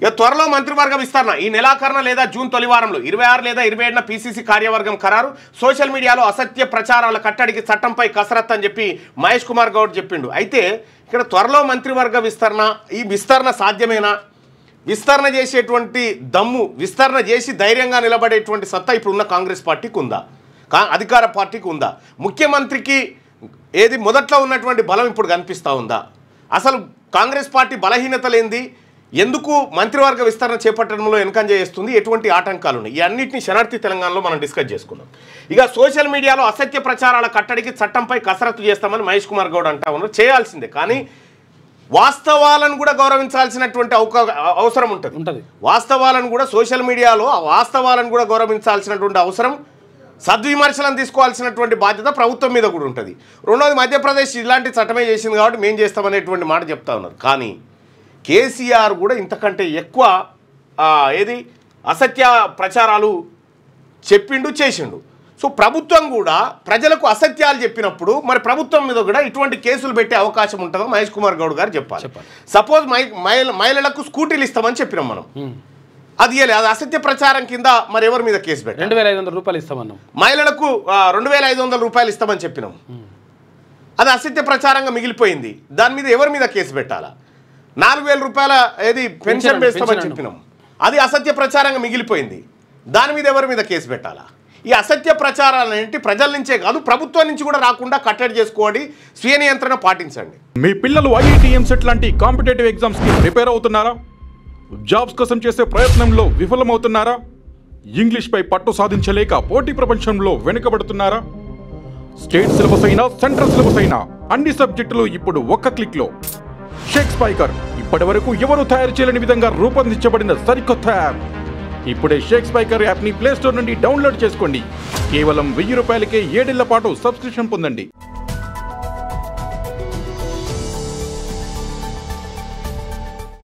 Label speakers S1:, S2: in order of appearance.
S1: ఇక త్వరలో మంత్రివర్గ విస్తరణ ఈ నెలాఖరున లేదా జూన్ తొలివారంలో 26 లేదా 27న పీసీసీ కార్యవర్గం ఖరారు. సోషల్ మీడియాలో అసత్య ప్రచారాల కట్టడికి చట్టంపై కసరత్తు అని చెప్పి మహేష్ కుమార్ గౌడ్ చెప్పిండు. అయితే ఇక్కడ త్వరలో మంత్రివర్గ విస్తరణ, ఈ విస్తరణ సాధ్యమేనా? విస్తరణ చేసేటువంటి దమ్ము, విస్తరణ చేసి ధైర్యంగా నిలబడేటువంటి సత్తా ఇప్పుడున్న కాంగ్రెస్ పార్టీకి ఉందా? అధికార పార్టీకి ఉందా? ముఖ్యమంత్రికి ఏది మొదట్లో ఉన్నటువంటి బలం ఇప్పుడు కనిపిస్తూ ఉందా? అసలు కాంగ్రెస్ పార్టీ బలహీనత లేనిది ఎందుకు మంత్రివర్గ విస్తరణ చేపట్టడంలో వెనకంజ చేస్తుంది? ఎటువంటి ఆటంకాలు ఉన్నాయి? ఈ అన్నింటినీ శనార్థి తెలంగాణలో మనం డిస్కస్ చేసుకున్నాం. ఇక సోషల్ మీడియాలో అసత్య ప్రచారాల కట్టడికి చట్టంపై కసరత్తు చేస్తామని మహేష్ కుమార్ గౌడ్ అంటా ఉన్నారు. చేయాల్సిందే, కానీ వాస్తవాలను కూడా గౌరవించాల్సినటువంటి అవసరం ఉంటుంది. వాస్తవాలను కూడా సోషల్ మీడియాలో వాస్తవాలను కూడా గౌరవించాల్సినటువంటి అవసరం, సద్విమర్శలను తీసుకోవాల్సినటువంటి బాధ్యత ప్రభుత్వం మీద కూడా ఉంటుంది. రెండోది, మధ్యప్రదేశ్ ఇలాంటి చట్టమే చేసింది కాబట్టి మేము చేస్తామనేటువంటి మాట చెప్తా ఉన్నారు. కానీ కేసీఆర్ కూడా ఇంతకంటే ఎక్కువ ఏది అసత్య ప్రచారాలు చెప్పిండు, చేసిండు. సో ప్రభుత్వం కూడా ప్రజలకు అసత్యాలు చెప్పినప్పుడు మరి ప్రభుత్వం మీద కూడా ఇటువంటి కేసులు పెట్టే అవకాశం ఉంటుందో మహేష్ కుమార్ గౌడ్ గారు చెప్పాలి. సపోజ్ మహిళలకు స్కూటీలు ఇస్తామని చెప్పినాం మనం, అది అసత్య ప్రచారం కింద మరి ఎవరి మీద కేసు పెట్టాం?
S2: 2500 రూపాయలు ఇస్తామన్నాం.
S1: మహిళలకు 2500 రూపాయలు ఇస్తామని చెప్పినాం, అది అసత్య ప్రచారంగా మిగిలిపోయింది. దాని మీద ఎవరి మీద కేసు పెట్టాలా? 4000 రూపాయల ఏది పెన్షన్ వేస్తామని చెప్పినాం, అది అసత్య ప్రచారంగా మిగిలిపోయింది. దాని మీద ఎవరి మీద కేసు పెట్టాలా? ఈ అసత్య ప్రచారాలు ఏంటి ప్రజల నుంచే కాదు ప్రభుత్వం నుంచి కూడా రాకుండా కట్టడి చేసుకోండి, స్వీయ నియంత్రణ పాటించండి.
S3: మీ పిల్లలు ఐఐటి ఎంసెట్ లాంటి కాంపిటేటివ్ ఎగ్జామ్స్ కి ప్రిపేర్ అవుతున్నారా? జాబ్స్ కోసం చేసే ప్రయత్నంలో విఫలమవుతున్నారా? ఇంగ్లీష్ పై పట్టు సాధించలేక పోటీ ప్రపంచంలో వెనుకబడుతున్నారా? స్టేట్ సిలబస్ అయినా సెంట్రల్ సిలబస్ అయినా అన్ని సబ్జెక్టులు ఇప్పుడు ఒక్క క్లిక్ లో. షేక్ స్పైకర్ ఇప్పటి వరకు ఎవరు తయారు చేయలేని విధంగా రూపొందించబడిన సరికొత్త యాప్. ఇప్పుడే షేక్ స్పైకర్ యాప్ ని ప్లే స్టోర్ నుండి డౌన్లోడ్ చేసుకోండి. కేవలం 1000 రూపాయలకే 7 ఏళ్ల పాటు సబ్స్క్రిప్షన్ పొందండి.